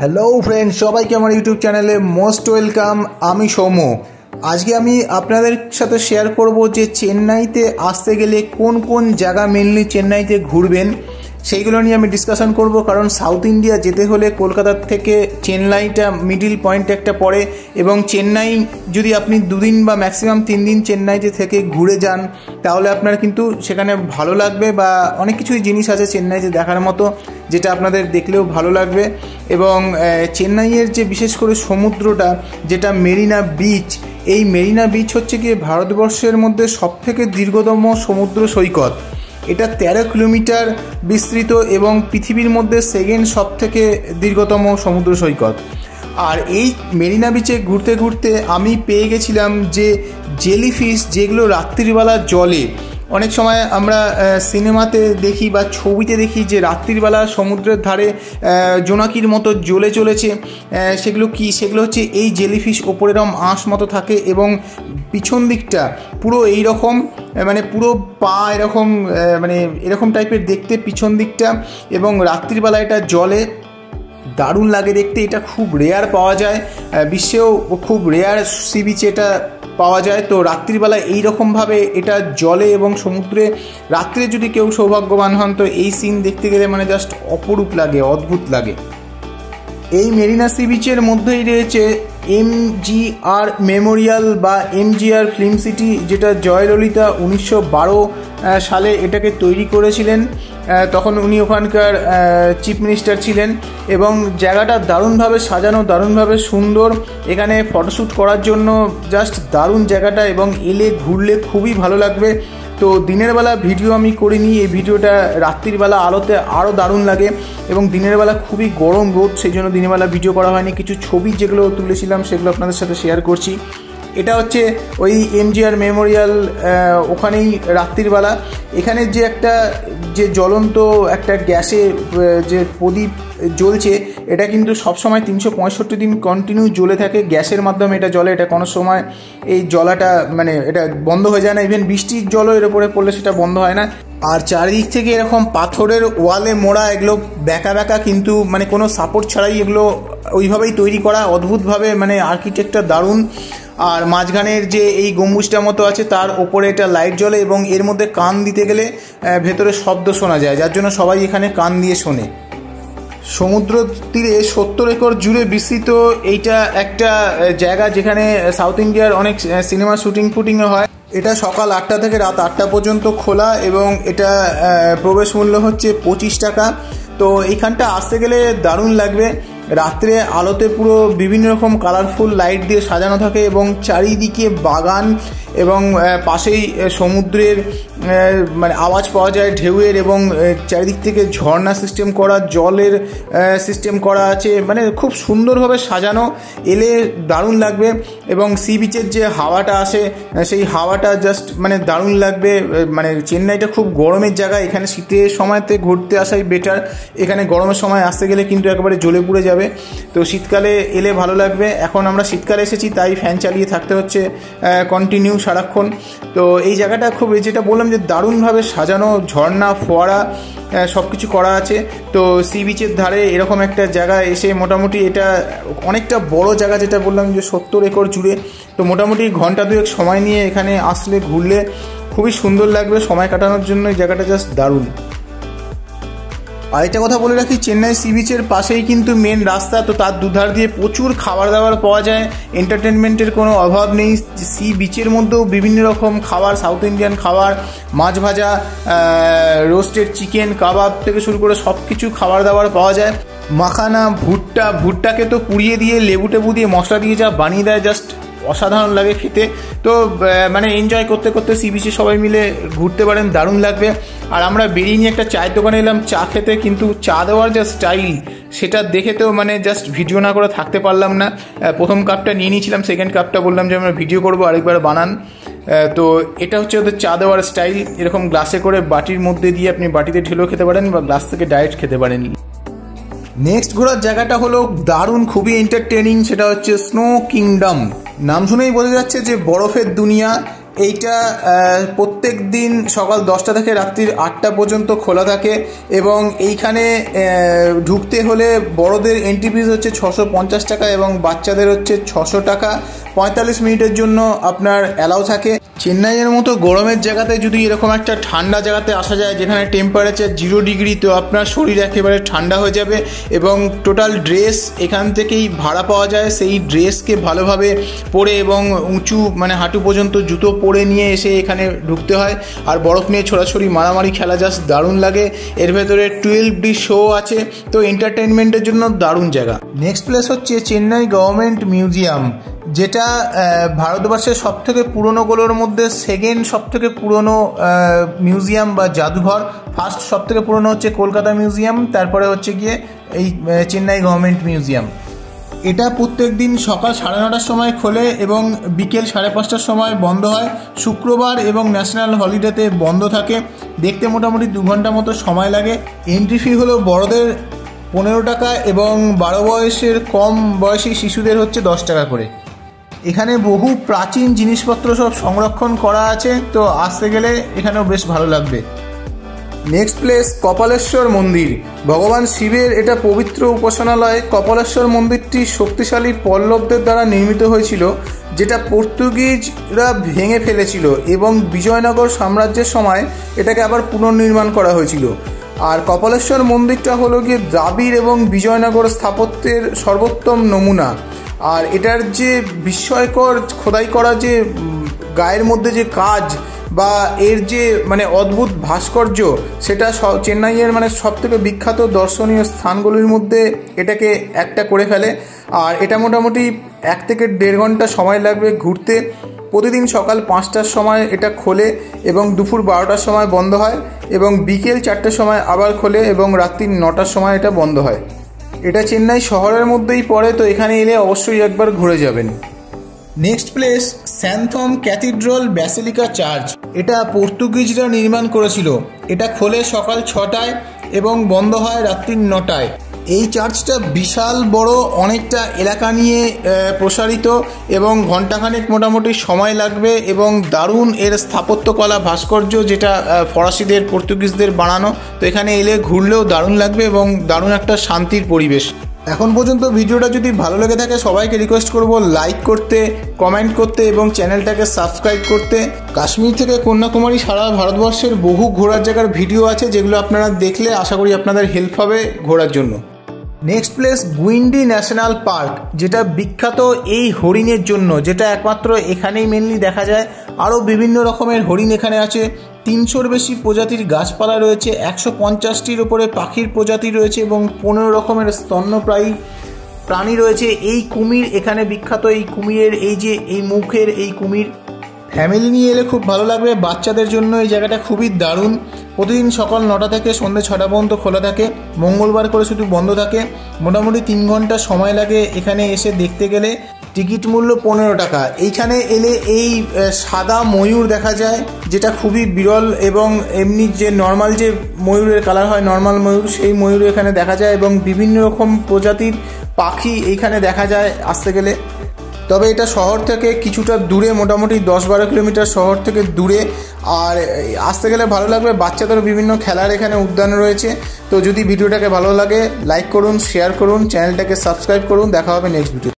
Hello friends, সবাইকে আমার YouTube চ্যানেলে মোস্ট ওয়েলকাম। আমি সৌম্য। আজকে আমি আপনাদের সাথে শেয়ার করব যে চেন্নাইতে আসতে গেলে কোন কোন জায়গা মেনলি চেন্নাইতে ঘুরবেন সেইগুলো নিয়ে আমি ডিসকাশন করব। কারণ সাউথ ইন্ডিয়া যেতে হলে কলকাতার থেকে চেন্নাইটা মিডিল পয়েন্ট একটা পড়ে, এবং চেন্নাই যদি আপনি দুদিন বা ম্যাক্সিমাম 3 দিন চেন্নাইতে থেকে ঘুরে যান তাহলে আপনার কিন্তু সেখানে ভালো লাগবে, বা অনেক কিছুই জিনিস আছে চেন্নাইতে দেখার মতো যেটা আপনাদের দেখলেও ভালো লাগবে। এবং চেন্নাইয়ের যে বিশেষ করে সমুদ্রটা যেটা মেরিনা বিচ, এই মেরিনা বিচ হচ্ছে কি ভারতবর্ষের মধ্যে সবথেকে দীর্ঘতম সমুদ্র সৈকত। এটা 13 কিলোমিটার বিস্তৃত এবং পৃথিবীর মধ্যে সেকেন্ড সবথেকে দীর্ঘতম সমুদ্র সৈকত। আর এই মেরিনা বিচে ঘুরতে ঘুরতে আমি পেয়ে গেছিলাম যে জেলিফিশ, যেগুলো রাত্রিবেলা জলে, অনেক সময় আমরা সিনেমাতে দেখি বা ছবিতে দেখি যে রাত্রিবেলা সমুদ্রের ধারে জোনাকির মতো জ্বলে চলেছে, সেগুলো হচ্ছে এই জেলিফিশ। ওপরে এরকম আঁশ মতো থাকে এবং পিছন দিকটা পুরো এই রকম, মানে পুরো পা এরকম, মানে এরকম টাইপের দেখতে পিছন দিকটা, এবং রাত্রিবেলা এটা জলে দারুণ লাগে দেখতে। এটা খুব রেয়ার পাওয়া যায়, বিশ্বেও খুব রেয়ার সি বিচে এটা পাওয়া যায়। তো রাত্রিবেলা এইরকমভাবে এটা জলে এবং সমুদ্রে রাত্রে যদি কেউ সৌভাগ্যবান হন তো এই সিন দেখতে গেলে মানে জাস্ট অপরূপ লাগে, অদ্ভুত লাগে। এই মেরিনা সি বিচের মধ্যেই রয়েছে MGR মেমোরিয়াল বা MGR ফিল্ম সিটি, যেটা জয়ললিতা 1912 সালে এটাকে তৈরি করেছিলেন। তখন উনি ওখানকার চিফ মিনিস্টার ছিলেন, এবং জায়গাটা দারুণভাবে সাজানো, দারুণভাবে সুন্দর। এখানে ফটোশ্যুট করার জন্য জাস্ট দারুণ জায়গাটা, এবং এলে ঘুরলে খুবই ভালো লাগবে। তো দিনের বেলা ভিডিও আমি করিনি, এই ভিডিওটা রাত্রির বেলা আলোতে আরও দারুণ লাগে, এবং দিনের বেলা খুবই গরম রোদ, সেই জন্য দিনের বেলা ভিডিও করা হয়নি। কিছু ছবি যেগুলো তুলেছিলাম সেগুলো আপনাদের সাথে শেয়ার করছি। এটা হচ্ছে ওই MGR মেমোরিয়াল, ওখানেই রাত্রিবেলা এখানে যে জ্বলন্ত একটা গ্যাসে যে প্রদীপ জ্বলছে, এটা কিন্তু সবসময় 365 দিন কন্টিনিউ জ্বলে থাকে। গ্যাসের মাধ্যমে এটা জ্বলে, এটা কোনো সময় এই জ্বলাটা মানে এটা বন্ধ হয়ে যায় না। ইভেন বৃষ্টির জলও এর উপরে পড়লে সেটা বন্ধ হয় না। আর চারিদিক থেকে এরকম পাথরের ওয়ালে মোড়া, এগুলো ব্যাকা ব্যাকা, কিন্তু মানে কোনো সাপোর্ট ছাড়াই এগুলো ওইভাবেই তৈরি করা, অদ্ভুতভাবে, মানে আর্কিটেকচার দারুণ। আর মাঝখানের যে এই গম্বুজটার মতো আছে তার ওপরে এটা লাইট জ্বলে, এবং এর মধ্যে কান দিতে গেলে ভেতরে শব্দ শোনা যায়, যার জন্য সবাই এখানে কান দিয়ে শোনে। সমুদ্র তীরে 70 একর জুড়ে বিস্তৃত এইটা একটা জায়গা যেখানে সাউথ ইন্ডিয়ার অনেক সিনেমা শুটিংও হয়। এটা সকাল 8টা থেকে রাত 8টা পর্যন্ত খোলা, এবং এটা প্রবেশ মূল্য হচ্ছে 25 টাকা। তো এইখানটা আসতে গেলে দারুণ লাগবে। রাত্রে আলোতে পুরো বিভিন্ন রকম কালারফুল লাইট দিয়ে সাজানো থাকে, এবং চারিদিকে বাগান, এবং পাশেই সমুদ্রের মানে আওয়াজ পাওয়া যায় ঢেউয়ের, এবং চারিদিক থেকে ঝর্ণা সিস্টেম করা, জলের সিস্টেম করা আছে, মানে খুব সুন্দরভাবে সাজানো। এলে দারুণ লাগবে, এবং সি বিচের যে হাওয়াটা আসে সেই হাওয়াটা জাস্ট মানে দারুণ লাগবে। মানে চেন্নাইটা খুব গরমের জায়গা, এখানে শীতের সময়তে ঘুরতে আসাই বেটার। এখানে গরমের সময় আসতে গেলে কিন্তু একেবারে জ্বলে পুড়ে যাবে। তো শীতকালে এলে ভালো লাগবে। এখন আমরা শীতকালে এসেছি তাই ফ্যান চালিয়ে থাকতে হচ্ছে কন্টিনিউ সারাক্ষণ। তো এই জায়গাটা খুব, যেটা বললাম যে দারুণভাবে সাজানো, ঝর্ণা, ফোয়ারা সব কিছু করা আছে। তো সি বিচের ধারে এরকম একটা জায়গা এসে মোটামুটি এটা অনেকটা বড় জায়গা, যেটা বললাম যে 70 একর জুড়ে। তো মোটামুটি ঘন্টা 2 সময় নিয়ে এখানে আসলে ঘুরলে খুবই সুন্দর লাগবে, সময় কাটানোর জন্য এই জায়গাটা জাস্ট দারুণ। আরেকটা কথা বলে রাখি, চেন্নাই সি বিচের পাশেই কিন্তু মেন রাস্তা, তো তার দুধার দিয়ে প্রচুর খাবার দাবার পাওয়া যায়, এন্টারটেনমেন্টের কোনো অভাব নেই। সি বিচের মধ্যেও বিভিন্ন রকম খাবার, সাউথ ইন্ডিয়ান খাবার, মাছ ভাজা, রোস্টেড চিকেন, কাবাব থেকে শুরু করে সব কিছু খাবার দাবার পাওয়া যায়। মাখানা, ভুট্টাকে তো পুড়িয়ে দিয়ে লেবু টেবু দিয়ে মশলা দিয়ে যা বানিয়ে দেয়, জাস্ট অসাধারণ লাগে খেতে। তো মানে এনজয় করতে করতে সি বিচে সবাই মিলে ঘুরতে পারেন, দারুণ লাগবে। আর আমরা বেরিয়ে নিয়ে একটা চায়ের দোকানে এলাম চা খেতে, কিন্তু চা দেওয়ার যা স্টাইল সেটা দেখে তো মানে জাস্ট ভিডিও না করে থাকতে পারলাম না। প্রথম কাপটা নিয়ে নিয়েছিলাম, সেকেন্ড কাপটা বললাম যে আমরা ভিডিও করবো, আরেকবার বানান। তো এটা হচ্ছে ওদের চা দেওয়ার স্টাইল। এরকম গ্লাসে করে বাটির মধ্যে দিয়ে আপনি বাটিতে ঢেলেও খেতে পারেন, বা গ্লাস থেকে ডাইরেক্ট খেতে পারেন। নেক্সট ঘোরার জায়গাটা হলো দারুণ, খুবই এন্টারটেনিং, সেটা হচ্ছে স্নো কিংডম। নাম শুনেই বোঝা যাচ্ছে যে বরফের দুনিয়া। এইটা প্রত্যেক দিন সকাল 10টা থেকে রাত্রি 8টা পর্যন্ত খোলা থাকে এবং এইখানে ঢুকতে হলে বড়দের এন্ট্রি ফিস হচ্ছে 650 টাকা এবং বাচ্চাদের হচ্ছে 600 টাকা। 45 মিনিটের জন্য আপনার অ্যালাউ থাকে। চেন্নাইয়ের মতো গরমের জায়গাতে যদি এরকম একটা ঠান্ডা জায়গাতে আসা যায় যেখানে টেম্পারেচার 0 ডিগ্রি, তো আপনার শরীর একেবারে ঠান্ডা হয়ে যাবে এবং টোটাল ড্রেস এখান থেকেই ভাড়া পাওয়া যায়। সেই ড্রেসকে ভালোভাবে পরে এবং উঁচু মানে হাঁটু পর্যন্ত জুতো পরে নিয়ে এসে এখানে ঢুকতে হয়। আর বরফ নিয়ে ছোড়াছড়ি মারামারি খেলা জাস্ট দারুণ লাগে। এর ভেতরে 12D শো আছে, তো এন্টারটেনমেন্টের জন্য দারুণ জায়গা। নেক্সট প্লেস হচ্ছে চেন্নাই গভর্নমেন্ট মিউজিয়াম, যেটা ভারতবর্ষের সবথেকে পুরনোগুলোর মধ্যে সেকেন্ড সবথেকে পুরনো মিউজিয়াম বা জাদুঘর। ফার্স্ট সবথেকে পুরনো হচ্ছে কলকাতা মিউজিয়াম, তারপরে হচ্ছে গিয়ে এই চেন্নাই গভর্নমেন্ট মিউজিয়াম। এটা প্রত্যেক দিন সকাল 9:30টার সময় খোলে এবং বিকেল 5:30টার সময় বন্ধ হয়। শুক্রবার এবং ন্যাশনাল হলিডেতে বন্ধ থাকে। দেখতে মোটামুটি 2 ঘন্টা মতো সময় লাগে। এন্ট্রি ফি হলো বড়দের 15 টাকা এবং 12 বয়সের কম বয়সী শিশুদের হচ্ছে 10 টাকা করে। এখানে বহু প্রাচীন জিনিসপত্র সব সংরক্ষণ করা আছে, তো আসতে গেলে এখানেও বেশ ভালো লাগবে। নেক্সট প্লেস কপালেশ্বর মন্দির। ভগবান শিবের এটা পবিত্র উপাসনালয়। কপালেশ্বর মন্দিরটি শক্তিশালী পল্লবদের দ্বারা নির্মিত হয়েছিল, যেটা পর্তুগিজরা ভেঙে ফেলেছিল এবং বিজয়নগর সাম্রাজ্যের সময় এটাকে আবার পুনর্নির্মাণ করা হয়েছিল। আর কপালেশ্বর মন্দিরটা হলো গিয়ে দ্রাবিড় এবং বিজয়নগর স্থাপত্যের সর্বোত্তম নমুনা। আর এটার যে বিস্ময়কর খোদাই করা যে গায়ের মধ্যে যে কাজ বা এর যে মানে অদ্ভুত ভাস্কর্য, সেটা চেন্নাইয়ের মানে সবথেকে বিখ্যাত দর্শনীয় স্থানগুলির মধ্যে এটাকে একটা করে ফেলে। আর এটা মোটামুটি 1 থেকে 1.5 ঘন্টা সময় লাগবে ঘুরতে। প্রতিদিন সকাল 5টার সময় এটা খোলে এবং দুপুর 12টার সময় বন্ধ হয় এবং বিকেল 4টার সময় আবার খোলে এবং রাত্রি 9টার সময় এটা বন্ধ হয়। এটা চেন্নাই শহরের মধ্যেই পড়ে, তো এখানে এলে অবশ্যই একবার ঘুরে যাবেন। Next place Santhome cathedral basilica church. এটা পর্তুগিজরা নির্মাণ করেছিল। এটা খোলে সকাল 6টায় এবং বন্ধ হয় রাত্রি 9টায়। এই চার্চটা বিশাল বড়, অনেকটা এলাকা নিয়ে প্রসারিত এবং ঘণ্টাখানেক মোটামুটি সময় লাগবে এবং দারুণ এর স্থাপত্যকলা ভাস্কর্য, যেটা ফরাসিদের পর্তুগিজদের বানানো। তো এখানে এলে ঘুরলেও দারুণ লাগবে এবং দারুণ একটা শান্তির পরিবেশ। এখন পর্যন্ত ভিডিওটা যদি ভালো লেগে থাকে সবাইকে রিকোয়েস্ট করব লাইক করতে, কমেন্ট করতে এবং চ্যানেলটাকে সাবস্ক্রাইব করতে। কাশ্মীর থেকে কন্যাকুমারী সারা ভারতবর্ষের বহু ঘোরার জায়গার ভিডিও আছে, যেগুলো আপনারা দেখলে আশা করি আপনাদের হেল্প হবে ঘোরার জন্য। Next place Guindy national park, যেটা বিখ্যাত এই হরিণের জন্য, যেটা একমাত্র এখানেই মেনলি দেখা যায়। আরও বিভিন্ন রকমের হরিণ এখানে আছে। 300-র বেশি প্রজাতির গাছপালা রয়েছে, 150-টির ওপরে পাখির প্রজাতি রয়েছে এবং 15 রকমের স্তন্যপ্রায়ী প্রাণী রয়েছে। এই কুমির এখানে বিখ্যাত। এই কুমিরের এই যে এই মুখের এই কুমির, ফ্যামিলি নিয়ে এলে খুব ভালো লাগবে। বাচ্চাদের জন্য এই জায়গাটা খুবই দারুণ। প্রতিদিন সকাল 9টা থেকে সন্ধ্যে 6টা পর্যন্ত খোলা থাকে, মঙ্গলবার করে শুধু বন্ধ থাকে। মোটামুটি 3 ঘন্টা সময় লাগে এখানে এসে দেখতে গেলে। টিকিট মূল্য 15 টাকা। এইখানে এলে এই সাদা ময়ূর দেখা যায়, যেটা খুবই বিরল এবং এমনি যে নর্মাল যে ময়ূরের কালার হয় নর্মাল ময়ূর, সেই ময়ূর এখানে দেখা যায় এবং বিভিন্ন রকম প্রজাতির পাখি এইখানে দেখা যায় আসতে গেলে। তবে এটা শহর থেকে কিছুটা দূরে, মোটামুটি 10-12 কিলোমিটার শহর থেকে দূরে। আর আসতে গেলে ভালো লাগবে। বাচ্চাদেরও বিভিন্ন খেলার এখানে উদ্যান রয়েছে। তো যদি ভিডিওটাকে ভালো লাগে লাইক করুন, শেয়ার করুন, চ্যানেলটাকে সাবস্ক্রাইব করুন। দেখা হবে নেক্সট ভিডিও।